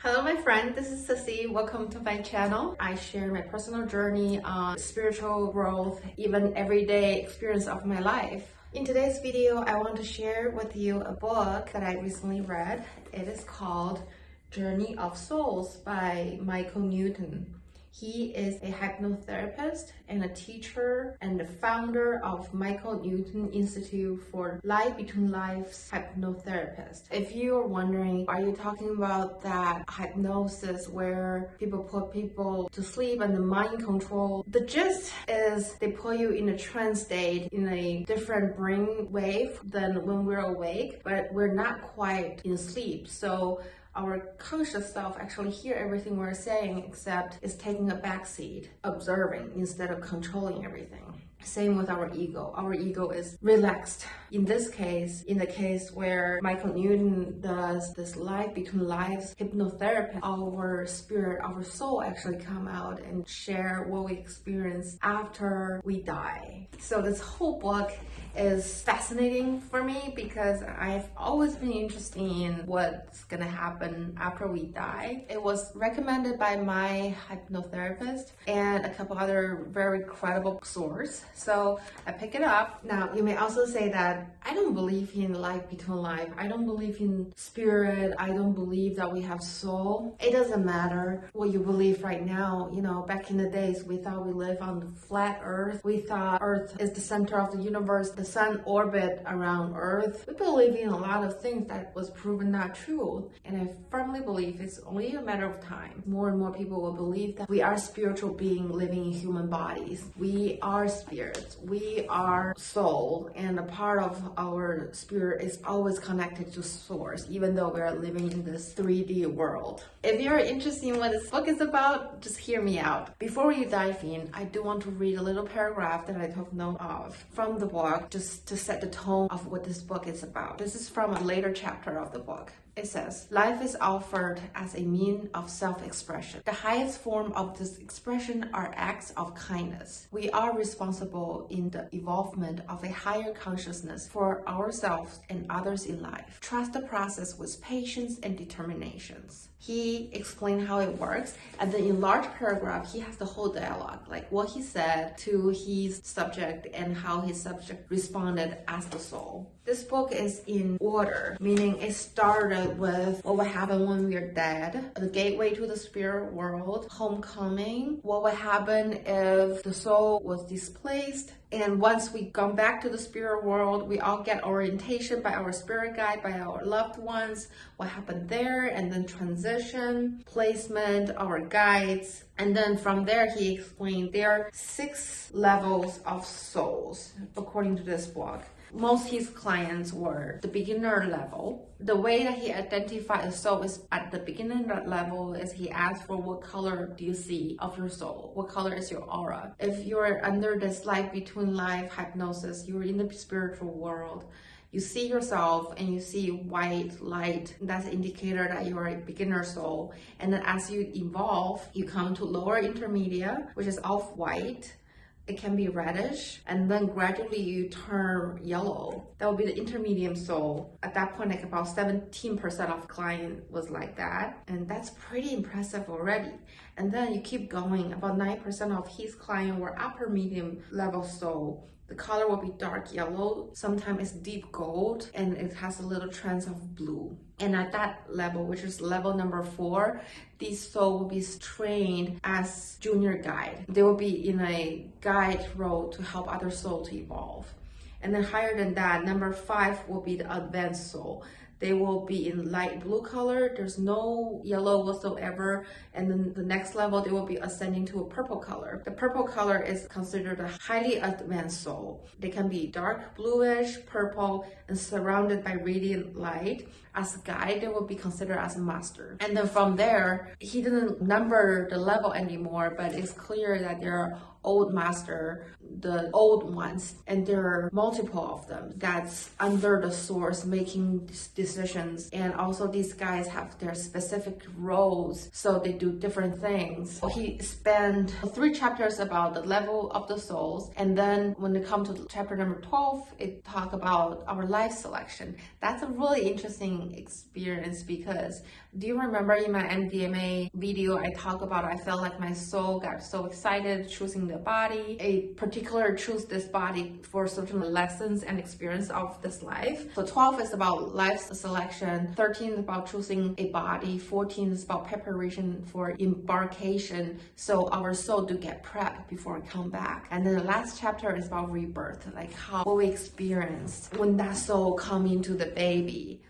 Hello my friend, this is Sissy. Welcome to my channel. I share my personal journey on spiritual growth, even everyday experience of my life. In today's video, I want to share with you a book that I recently read. It is called Journey of Souls by Michael Newton. He is a hypnotherapist and a teacher and the founder of Michael Newton Institute for Life Between Lives hypnotherapist. If you're wondering, are you talking about that hypnosis where people put people to sleep and the mind control? The gist is they put you in a trance state in a different brain wave than when we're awake, but we're not quite in sleep. So our conscious self actually hear everything we're saying, except it's taking a backseat, observing instead of controlling everything. Same with our ego. Our ego is relaxed. In this case, in the case where Michael Newton does this life between lives hypnotherapy, our spirit, our soul actually come out and share what we experience after we die. So this whole book is fascinating for me because I've always been interested in what's gonna happen after we die. It was recommended by my hypnotherapist and a couple other very credible sources. So I pick it up. Now, you may also say that I don't believe in life between life. I don't believe in spirit. I don't believe that we have soul. It doesn't matter what you believe right now. You know, back in the days, we thought we live on the flat earth. We thought earth is the center of the universe. The sun orbit around earth. We believe in a lot of things that was proven not true. And I firmly believe it's only a matter of time. More and more people will believe that we are spiritual beings living in human bodies. We are spirits. We are soul, and a part of our spirit is always connected to source, even though we are living in this 3D world. If you're interested in what this book is about, just hear me out. Before we dive in, I do want to read a little paragraph that I took note of from the book, just to set the tone of what this book is about. This is from a later chapter of the book. It says, life is offered as a means of self-expression. The highest form of this expression are acts of kindness. We are responsible in the evolvement of a higher consciousness for ourselves and others in life. Trust the process with patience and determinations. He explained how it works, and then in large paragraph, he has the whole dialogue, like what he said to his subject and how his subject responded as the soul. This book is in order, meaning it started with what would happen when we are dead, the gateway to the spirit world, homecoming, what would happen if the soul was displaced, and once we come back to the spirit world, we all get orientation by our spirit guide, by our loved ones, what happened there, and then transition, placement, our guides. And then from there, he explained there are 6 levels of souls, according to this book. Most his clients were the beginner level. The way that he identified a soul is at the beginner level is he asked for what color do you see of your soul? What color is your aura? If you're under this life between life hypnosis, you're in the spiritual world, you see yourself and you see white light. That's an indicator that you're a beginner soul. And then as you evolve, you come to lower intermediate, which is off-white. It can be reddish, and then gradually you turn yellow. That will be the intermediate soul. At that point, like about 17% of client was like that, and that's pretty impressive already. And then you keep going. About 9% of his client were upper medium level soul. The color will be dark yellow, sometimes it's deep gold, and it has a little trance of blue. And at that level, which is level number 4, these soul will be trained as junior guide. They will be in a guide role to help other soul to evolve. And then higher than that, number 5 will be the advanced soul. They will be in light blue color. There's no yellow whatsoever. And then the next level, they will be ascending to a purple color. The purple color is considered a highly advanced soul. They can be dark bluish, purple, and surrounded by radiant light. As a guide, they will be considered as a master. And then from there, he didn't number the level anymore, but it's clear that there are old master, the old ones, and there are multiple of them that's under the source making decisions. And also these guys have their specific roles, so they do different things. He spent 3 chapters about the level of the souls, and then when it comes to chapter number 12, it talk about our life selection. That's a really interesting experience because Do you remember in my MDMA video, I talk about I felt like my soul got so excited choosing the body. A particular choose this body for certain lessons and experience of this life. So 12 is about life selection, 13 is about choosing a body, 14 is about preparation for embarkation. So our soul do get prepped before we come back. And then the last chapter is about rebirth, like how what we experience when that soul come into the baby.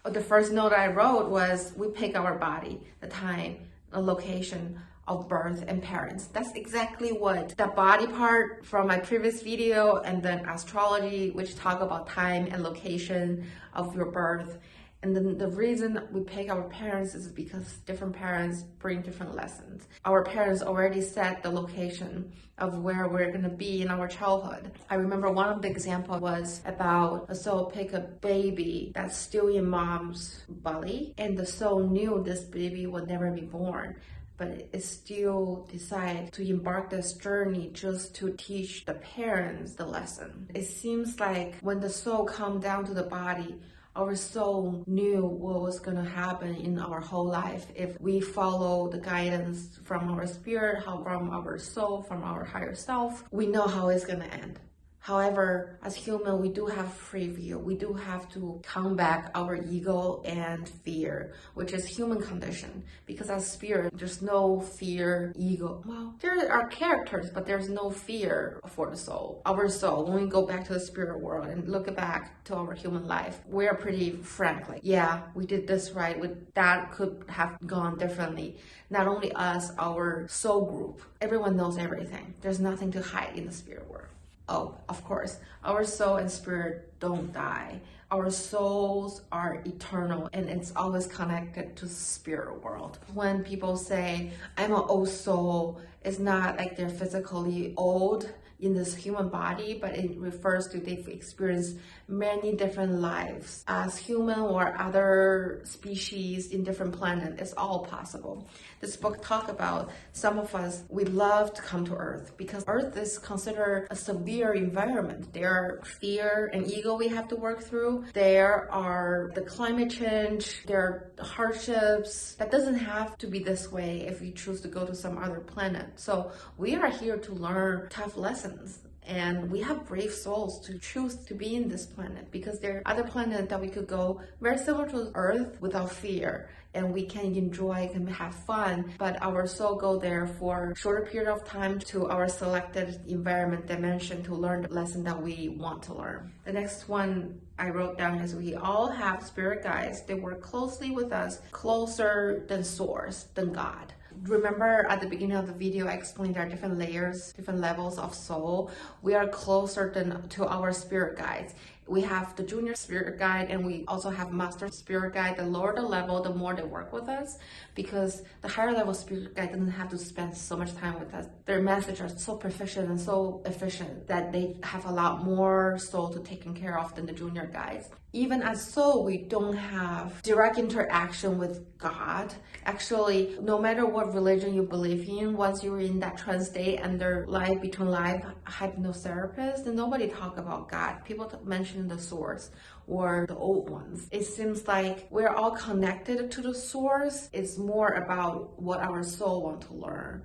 The first note I wrote was we pick our body, the time, the location of birth and parents. That's exactly what the body part from my previous video, and then astrology, which talk about time and location of your birth. And then the reason we pick our parents is because different parents bring different lessons. Our parents already set the location of where we're gonna be in our childhood. I remember one of the examples was about a soul pick a baby that's still in mom's belly, and the soul knew this baby would never be born, but it still decided to embark this journey just to teach the parents the lesson. It seems like when the soul come down to the body, our soul knew what was going to happen in our whole life if we follow the guidance from our spirit, from our soul, from our higher self. We know how it's going to end. However, as human, we do have free will. We do have to count back our ego and fear, which is human condition. Because as spirit, there's no fear, ego. Well, there are characters, but there's no fear for the soul. Our soul, when we go back to the spirit world and look back to our human life, we're pretty frank. Like, yeah, we did this right. That could have gone differently. Not only us, our soul group. Everyone knows everything. There's nothing to hide in the spirit world. Oh, of course, our soul and spirit don't die. Our souls are eternal, and it's always connected to the spirit world. When people say, I'm an old soul, it's not like they're physically old in this human body, but it refers to they've experienced many different lives as human or other species in different planets. It's all possible. This book talks about some of us, we love to come to Earth because Earth is considered a severe environment. There are fear and ego we have to work through. There are the climate change, there are hardships. That doesn't have to be this way if we choose to go to some other planet. So we are here to learn tough lessons. And we have brave souls to choose to be in this planet because there are other planets that we could go very similar to Earth without fear, and we can enjoy and have fun, but our soul go there for a shorter period of time to our selected environment dimension to learn the lesson that we want to learn. The next one I wrote down is we all have spirit guides. They work closely with us, closer than source, than God. Remember at the beginning of the video, I explained there are different layers, different levels of soul. We are closer to our spirit guides. We have the junior spirit guide, and we also have master spirit guide. The lower the level, the more they work with us, because the higher level spirit guide doesn't have to spend so much time with us. Their messages are so proficient and so efficient that they have a lot more soul to take care of than the junior guides. Even as soul, we don't have direct interaction with God. Actually, no matter what religion you believe in, once you're in that trance state under life between life hypnotherapist, then nobody talk about God. People mention the source or the old ones. It seems like we're all connected to the source. It's more about what our soul want to learn.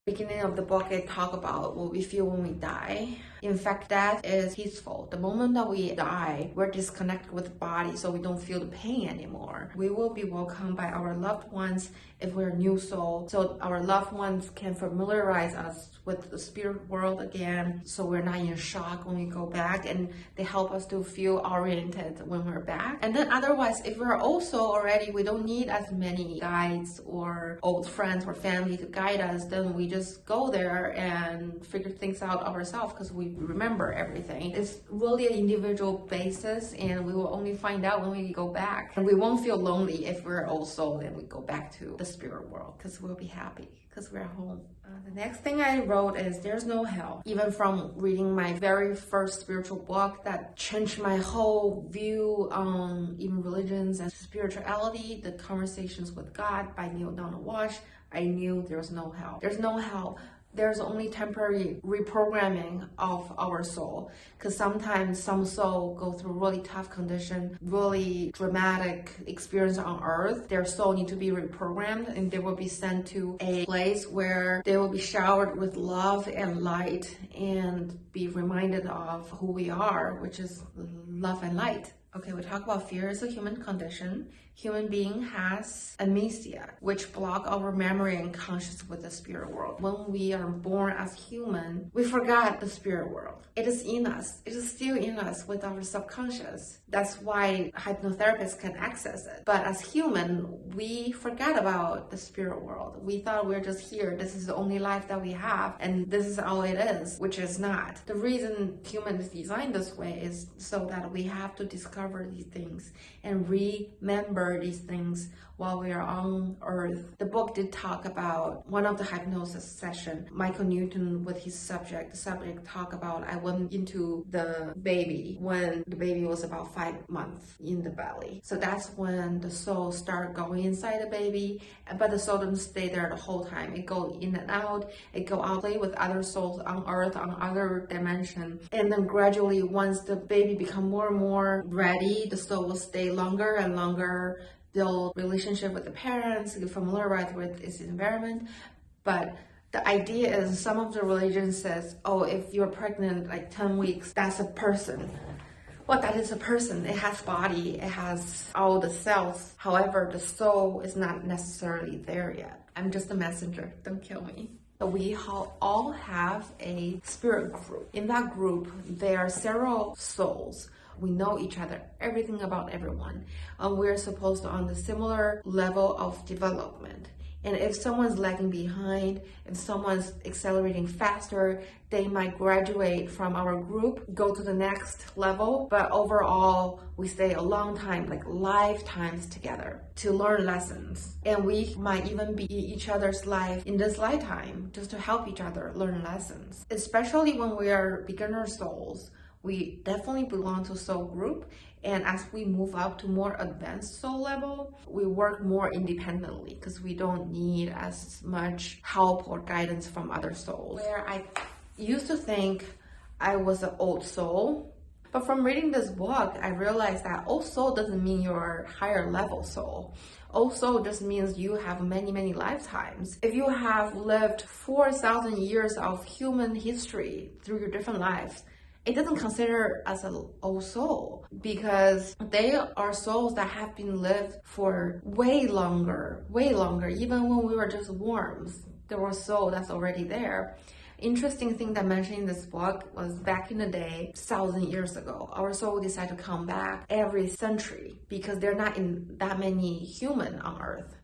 Beginning of the book, I talk about what we feel when we die. In fact, death is peaceful. The moment that we die, we're disconnected with the body, so we don't feel the pain anymore. We will be welcomed by our loved ones if we're a new soul. So our loved ones can familiarize us with the spirit world again, so we're not in shock when we go back, and they help us to feel oriented when we're back. And then otherwise, if we're also already, we don't need as many guides or old friends or family to guide us, then we just go there and figure things out ourselves because we remember everything. It's really an individual basis, and we will only find out when we go back. And we won't feel lonely if we're old soul and we go back to the spirit world, because we'll be happy because we're home. The next thing I wrote is there's no hell. Even from reading my very first spiritual book that changed my whole view on even religions and spirituality, The Conversations with God by Neil Donald Walsh, I knew there was no hell. There's no hell there's only temporary reprogramming of our soul, because sometimes some soul go through really tough condition, really dramatic experience on earth. Their soul need to be reprogrammed, and they will be sent to a place where they will be showered with love and light and be reminded of who we are, which is love and light. Okay, we talk about fear is a human condition. Human being has amnesia, which block our memory and conscious with the spirit world. When we are born as human, we forgot the spirit world. It is in us. It is still in us with our subconscious. That's why hypnotherapists can access it. But as human, we forgot about the spirit world. We thought we're just here. This is the only life that we have, and this is all it is, which is not. The reason human is designed this way is so that we have to discover these things and remember these things while we are on earth. The book did talk about one of the hypnosis session. Michael Newton with his subject, the subject talked about, I went into the baby when the baby was about 5 months in the belly. So that's when the soul started going inside the baby, but the soul doesn't stay there the whole time. It goes in and out. It go out, play with other souls on earth, on other dimension. And then gradually, once the baby become more and more ready, the soul will stay longer and longer, build relationship with the parents, get familiarized with its environment. But the idea is, some of the religions says, oh, if you're pregnant like 10 weeks, that's a person. Well, that is a person. It has body, it has all the cells. However, the soul is not necessarily there yet. I'm just a messenger, don't kill me. We all have a spirit group. In that group, there are several souls. We know each other, everything about everyone. And we're supposed to on the similar level of development. And if someone's lagging behind, if someone's accelerating faster, they might graduate from our group, go to the next level. But overall, we stay a long time, like lifetimes together to learn lessons. And we might even be each other's life in this lifetime just to help each other learn lessons. Especially when we are beginner souls, we definitely belong to soul group. And as we move up to more advanced soul level, we work more independently because we don't need as much help or guidance from other souls. Where I used to think I was an old soul, but from reading this book, I realized that old soul doesn't mean you're higher level soul. Old soul just means you have many, many lifetimes. If you have lived 4,000 years of human history through your different lives, it doesn't consider as an old soul, because they are souls that have been lived for way longer, even when we were just worms. There was soul that's already there. Interesting thing that mentioned in this book was back in the day, 1,000 years ago, our soul decided to come back every century because there are not that many human on earth.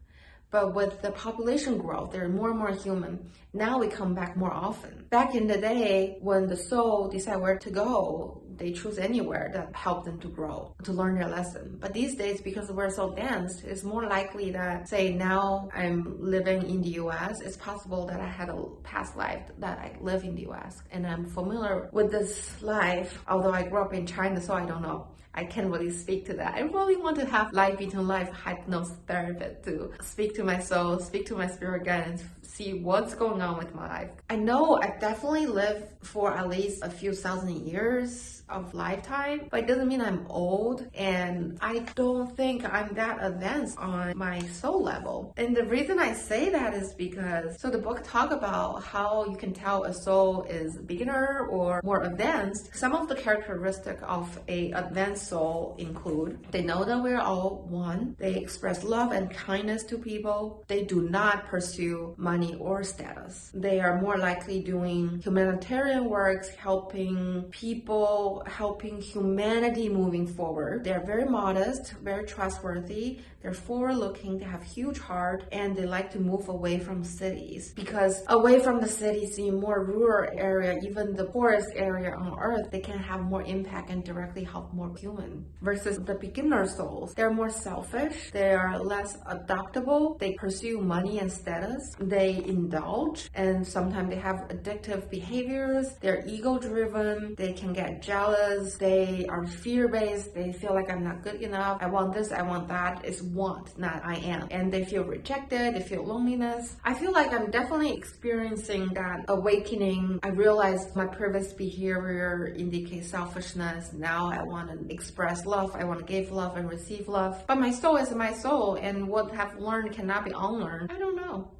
But with the population growth, there are more and more human. Now we come back more often. Back in the day, when the soul decide where to go, they choose anywhere that help them to grow, to learn their lesson. But these days, because we're so dense, it's more likely that, say now I'm living in the US, it's possible that I had a past life that I live in the US. And I'm familiar with this life, although I grew up in China, so I don't know. I can't really speak to that. I really want to have life between life hypnotherapist to speak to my soul, speak to my spirit guide, and see what's going on with my life. I know I definitely live for at least a few thousand years of lifetime, but it doesn't mean I'm old, and I don't think I'm that advanced on my soul level. And the reason I say that is because, so the book talk about how you can tell a soul is beginner or more advanced. Some of the characteristics of a advanced soul include, they know that we're all one, they express love and kindness to people, they do not pursue money or status, they are more likely doing humanitarian works, helping people, helping humanity moving forward. They're very modest, very trustworthy, they're forward-looking, they have huge heart, and they like to move away from cities, because away from the cities, in more rural area, even the poorest area on earth, they can have more impact and directly help more human. Versus the beginner souls, they're more selfish, they are less adaptable, they pursue money and status, they indulge, and sometimes they have addictive behaviors, they're ego-driven, they can get jealous, jealous, they are fear-based, they feel like I'm not good enough, I want this, I want that. It's want, not I am. And they feel rejected, they feel loneliness. I feel like I'm definitely experiencing that awakening. I realized my previous behavior indicates selfishness. Now I want to express love, I want to give love and receive love. But my soul is my soul, and what I've learned cannot be unlearned. I don't know.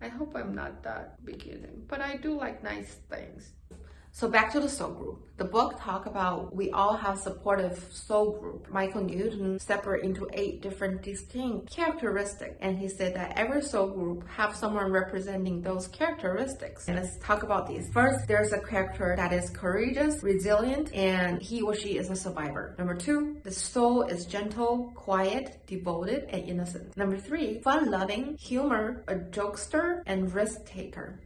I hope I'm not that beginning, but I do like nice things. So back to the soul group. The book talk about we all have supportive soul group. Michael Newton separate into 8 different distinct characteristics, and he said that every soul group have someone representing those characteristics. And let's talk about these. First, there's a character that is courageous, resilient, and he or she is a survivor. Number 2, the soul is gentle, quiet, devoted, and innocent. Number 3, fun-loving, humor, a jokester, and risk-taker.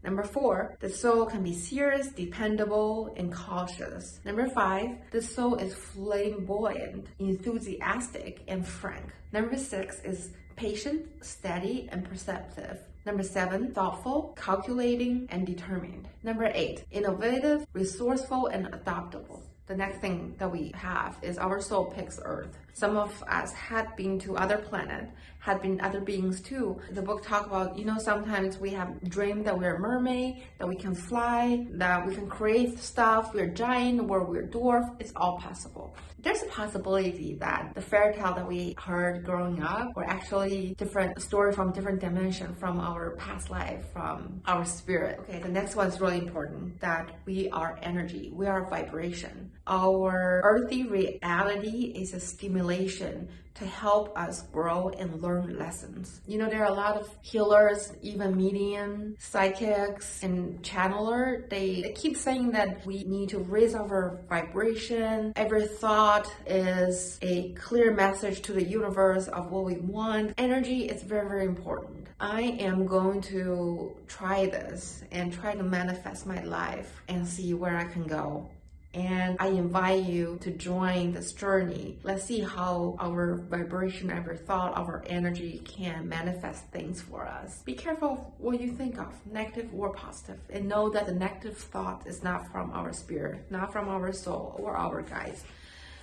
Number 4, the soul can be serious, dependable, and cautious. Number 5, the soul is flamboyant, enthusiastic, and frank. Number 6 is patient, steady, and perceptive. Number 7, thoughtful, calculating, and determined. Number 8, innovative, resourceful, and adaptable. The next thing that we have is our soul picks Earth. Some of us had been to other planets, had been other beings too. The book talk about, sometimes we have dreamed that we're a mermaid, that we can fly, that we can create stuff, we're giant or we're dwarf. It's all possible. There's a possibility that the fairy tale that we heard growing up were actually different story from different dimension, from our past life, from our spirit. Okay, the next one is really important, that we are energy, we are vibration. Our earthly reality is a stimulation to help us grow and learn lessons. There are a lot of healers, even medium, psychics, and channeler. They keep saying that we need to raise our vibration. Every thought is a clear message to the universe of what we want. Energy is very, very important. I am going to try this and try to manifest my life and see where I can go. And I invite you to join this journey. Let's see how our vibration, our thought, our energy can manifest things for us. Be careful of what you think of, negative or positive, and know that the negative thought is not from our spirit, not from our soul or our guides.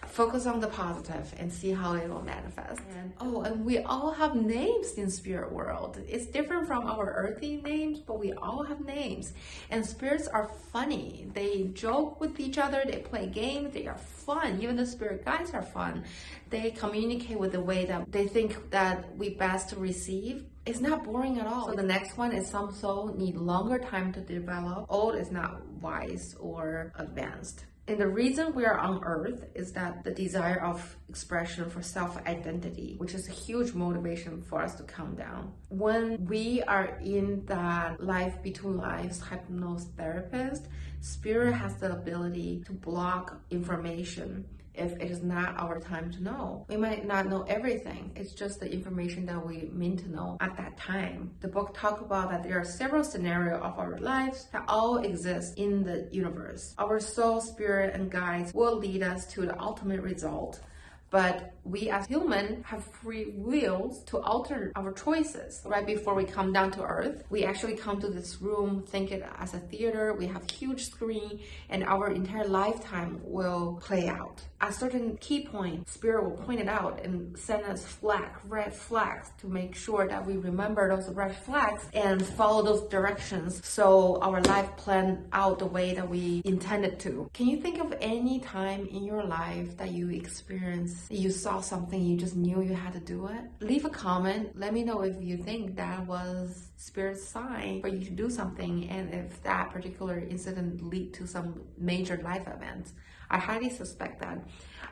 Focus on the positive and see how it will manifest. And we all have names in spirit world. It's different from our earthly names, but we all have names. And spirits are funny. They joke with each other. They play games. They are fun. Even the spirit guides are fun. They communicate with the way that they think that we best receive. It's not boring at all. So the next one is some soul need longer time to develop. Old is not wise or advanced. And the reason we are on earth is that the desire of expression for self-identity, which is a huge motivation for us to come down. When we are in that life between lives hypnotherapist, spirit has the ability to block information if it is not our time to know. We might not know everything. It's just the information that we mean to know at that time. The book talks about that there are several scenarios of our lives that all exist in the universe. Our soul, spirit, and guides will lead us to the ultimate result. But we as humans have free wills to alter our choices. Right before we come down to earth, we actually come to this room, think it as a theater. We have huge screen and our entire lifetime will play out. At certain key point, spirit will point it out and send us red flags to make sure that we remember those red flags and follow those directions so our life plan out the way that we intended to. Can you think of any time in your life that you experienced, you saw something, you just knew you had to do it? Leave a comment. Let me know if you think that was spirit's sign for you to do something, and if that particular incident lead to some major life events. I highly suspect that.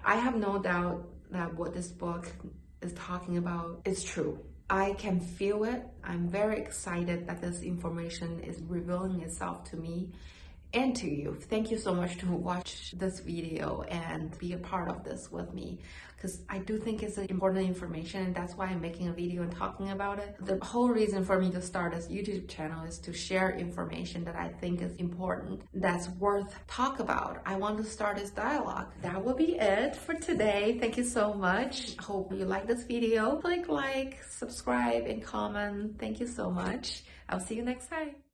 I have no doubt that what this book is talking about is true. I can feel it. I'm very excited that this information is revealing itself to me and to you. Thank you so much to watch this video and be a part of this with me, because I do think it's important information, and that's why I'm making a video and talking about it. The whole reason for me to start this YouTube channel is to share information that I think is important, that's worth talk about. I want to start this dialogue. That will be it for today. Thank you so much. Hope you like this video. Click like, subscribe, and comment. Thank you so much. I'll see you next time.